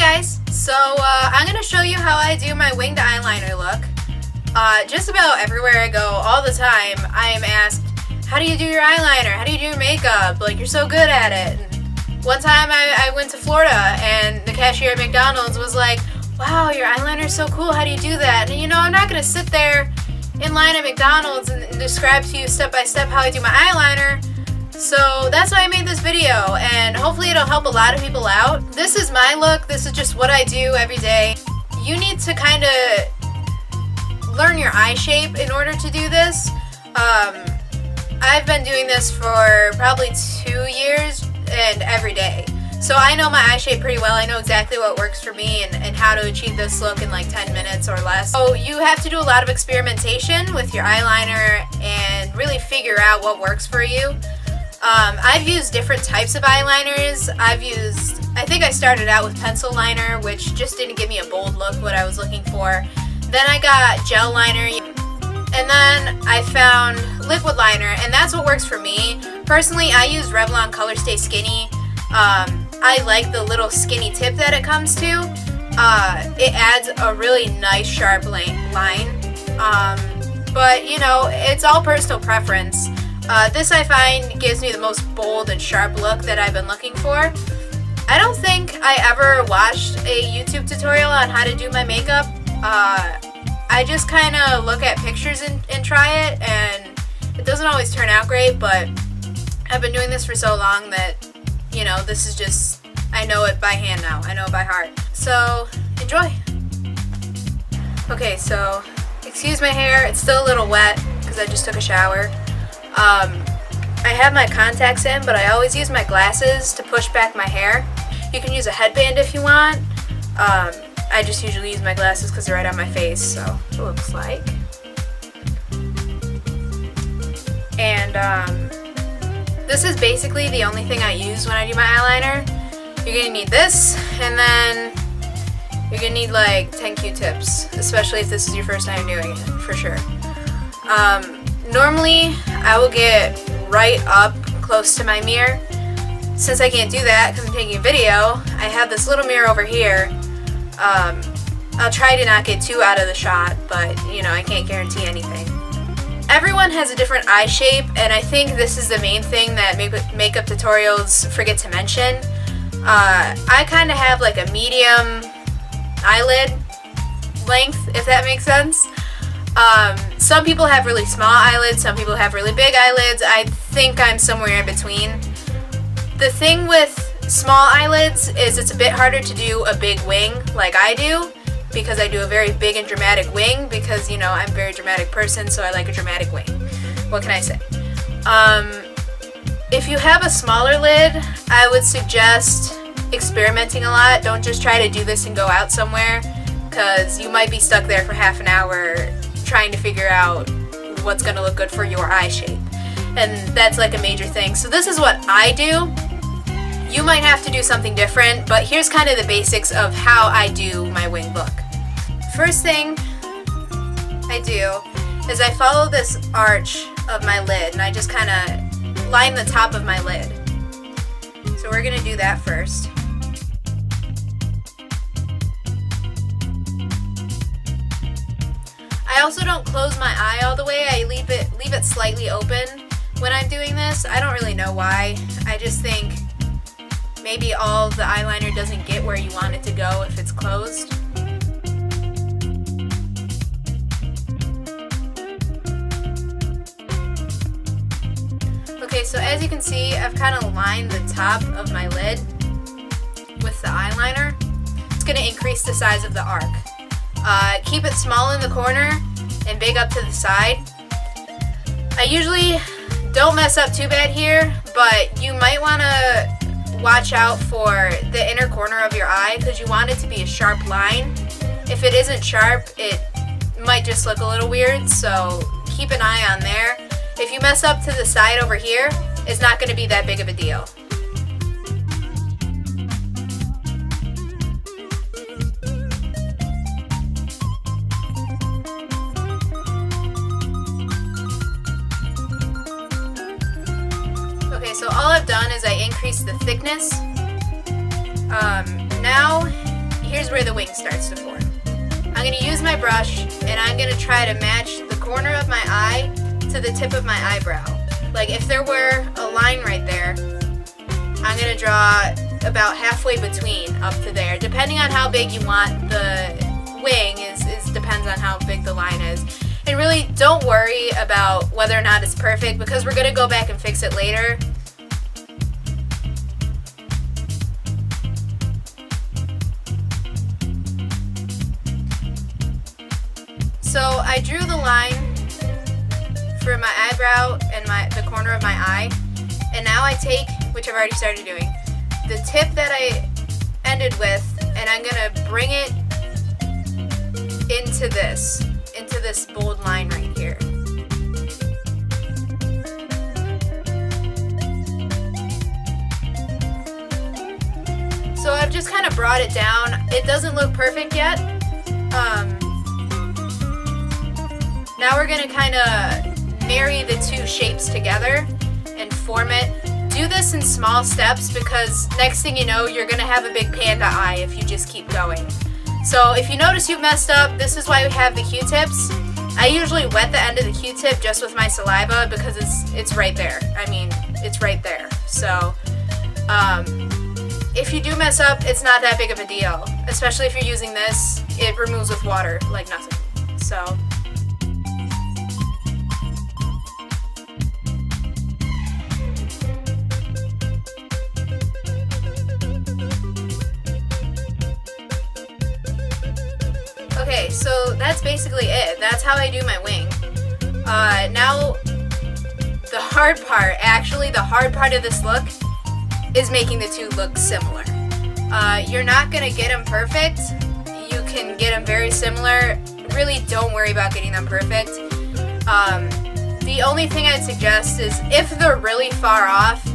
guys, so I'm going to show you how I do my winged eyeliner look. Just about everywhere I go, all the time, I am asked, how do you do your eyeliner? How do you do your makeup? Like, you're so good at it. And one time I went to Florida and the cashier at McDonald's was like, wow, your eyeliner is so cool, how do you do that? And you know, I'm not going to sit there in line at McDonald's and describe to you step by step how I do my eyeliner. So that's why I made this video, and hopefully it'll help a lot of people out. This is my look. This is just what I do every day. You need to kind of learn your eye shape in order to do this. I've been doing this for probably 2 years and every day. So I know my eye shape pretty well. I know exactly what works for me and how to achieve this look in like 10 minutes or less. So you have to do a lot of experimentation with your eyeliner and really figure out what works for you. I've used different types of eyeliners. I think I started out with pencil liner, which just didn't give me a bold look, what I was looking for. Then I got gel liner, and then I found liquid liner, and that's what works for me. Personally, I use Revlon Colorstay Skinny. I like the little skinny tip that it comes to. It adds a really nice sharp line. But you know, it's all personal preference. This I find gives me the most bold and sharp look that I've been looking for. I don't think I ever watched a YouTube tutorial on how to do my makeup. I just kind of look at pictures and try it, and it doesn't always turn out great, but I've been doing this for so long that, you know, this is just, I know it by hand now. I know it by heart. So, enjoy! Okay, so, excuse my hair. It's still a little wet because I just took a shower. I have my contacts in, but I always use my glasses to push back my hair. You can use a headband if you want. I just usually use my glasses because they're right on my face, so it looks like. And this is basically the only thing I use when I do my eyeliner. You're going to need this, and then you're going to need like 10 Q-tips, especially if this is your first time doing it, for sure. Normally, I will get right up close to my mirror. Since I can't do that because I'm taking a video, I have this little mirror over here. I'll try to not get too out of the shot, but you know, I can't guarantee anything. Everyone has a different eye shape, and I think this is the main thing that makeup tutorials forget to mention. I kind of have like a medium eyelid length, if that makes sense. Some people have really small eyelids, some people have really big eyelids. I think I'm somewhere in between. The thing with small eyelids is it's a bit harder to do a big wing like I do, because I do a very big and dramatic wing because, you know, I'm a very dramatic person, so I like a dramatic wing. What can I say? If you have a smaller lid, I would suggest experimenting a lot. Don't just try to do this and go out somewhere, because you might be stuck there for half an hour trying to figure out what's going to look good for your eye shape. And that's like a major thing. So this is what I do. You might have to do something different, but here's kind of the basics of how I do my wing look. First thing I do is I follow this arch of my lid, and I just kind of line the top of my lid. So we're going to do that first. I also don't close my eye all the way. I leave it slightly open when I'm doing this. I don't really know why. I just think maybe all the eyeliner doesn't get where you want it to go if it's closed. Okay, so as you can see, I've kind of lined the top of my lid with the eyeliner. It's going to increase the size of the arc. Keep it small in the corner and big up to the side. I usually don't mess up too bad here, but you might want to watch out for the inner corner of your eye because you want it to be a sharp line. If it isn't sharp, it might just look a little weird, so keep an eye on there. If you mess up to the side over here, it's not going to be that big of a deal. So all I've done is I increased the thickness. Now where the wing starts to form. I'm going to use my brush and I'm going to try to match the corner of my eye to the tip of my eyebrow. Like if there were a line right there, I'm going to draw about halfway between up to there. Depending on how big you want the wing depends on how big the line is. And really don't worry about whether or not it's perfect because we're going to go back and fix it later. So I drew the line for my eyebrow and the corner of my eye, and now I take, which I've already started doing, the tip that I ended with, and I'm gonna bring it into this bold line right here. So I've just kind of brought it down. It doesn't look perfect yet. Now we're gonna kind of marry the two shapes together and form it. Do this in small steps because next thing you know, you're gonna have a big panda eye if you just keep going. So if you notice you've messed up, this is why we have the Q-tips. I usually wet the end of the Q-tip just with my saliva because it's right there. I mean, it's right there. So if you do mess up, it's not that big of a deal. Especially if you're using this, it removes with water like nothing. So. Okay, so that's basically it. That's how I do my wing. Now, the hard part of this look is making the two look similar. You're not going to get them perfect. You can get them very similar. Really don't worry about getting them perfect. The only thing I'd suggest is if they're really far off,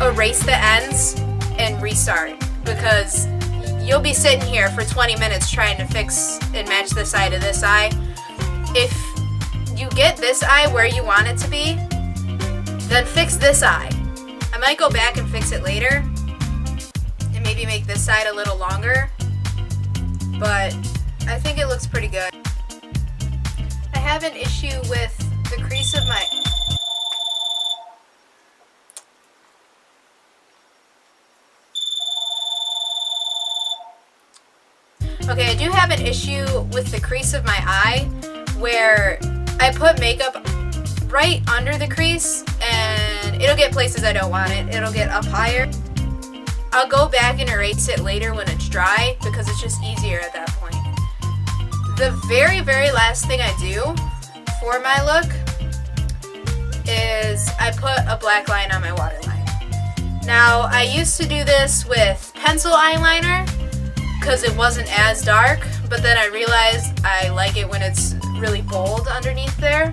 erase the ends and restart because you'll be sitting here for 20 minutes trying to fix and match the side of this eye. If you get this eye where you want it to be, then fix this eye. I might go back and fix it later and maybe make this side a little longer, but I think it looks pretty good. I have an issue with the crease of my... Okay, I do have an issue with the crease of my eye where I put makeup right under the crease and it'll get places I don't want it. It'll get up higher. I'll go back and erase it later when it's dry because it's just easier at that point. The very, very last thing I do for my look is I put a black line on my waterline. Now, I used to do this with pencil eyeliner because it wasn't as dark, but then I realized I like it when it's really bold underneath there.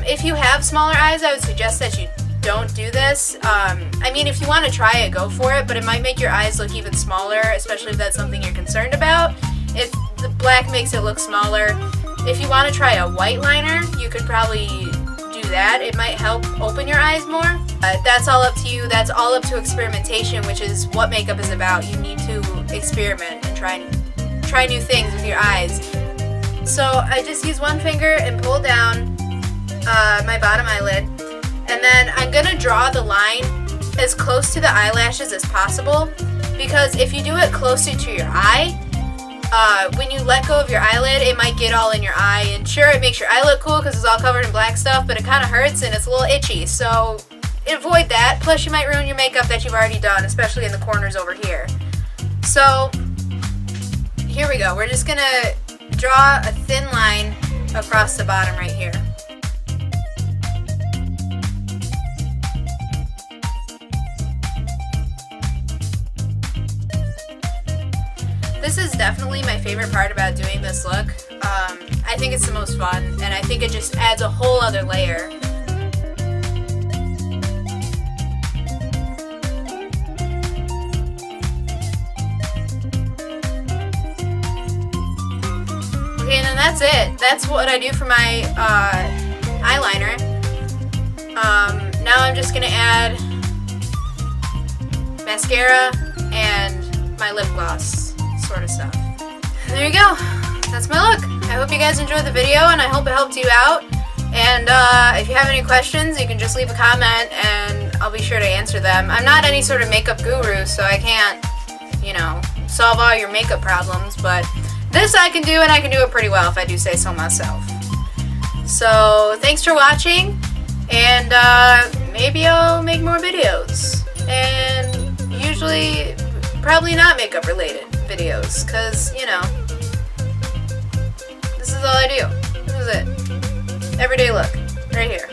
If you have smaller eyes, I would suggest that you don't do this. I mean, if you want to try it, go for it, but it might make your eyes look even smaller, especially if that's something you're concerned about. If the black makes it look smaller, if you want to try a white liner, you could probably do that. It might help open your eyes more. That's all up to you. That's all up to experimentation, which is what makeup is about. You need to experiment and try new things with your eyes. So I just use one finger and pull down my bottom eyelid, and then I'm gonna draw the line as close to the eyelashes as possible, because if you do it closer to your eye, when you let go of your eyelid, it might get all in your eye, and sure, it makes your eye look cool because it's all covered in black stuff, but it kind of hurts and it's a little itchy, so avoid that. Plus you might ruin your makeup that you've already done, especially in the corners over here. So here we go. We're just gonna draw a thin line across the bottom right here. This is definitely my favorite part about doing this look. I think it's the most fun, and I think it just adds a whole other layer. Okay, and then that's it. That's what I do for my eyeliner. Now I'm just gonna add mascara and my lip gloss. sort of stuff. And there you go. That's my look. I hope you guys enjoyed the video, and I hope it helped you out. And if you have any questions, you can just leave a comment, and I'll be sure to answer them. I'm not any sort of makeup guru, so I can't, you know, solve all your makeup problems, but this I can do, and I can do it pretty well if I do say so myself. So thanks for watching, and maybe I'll make more videos, and usually probably not makeup related videos, because, you know, this is all I do. This is it. Everyday look, right here.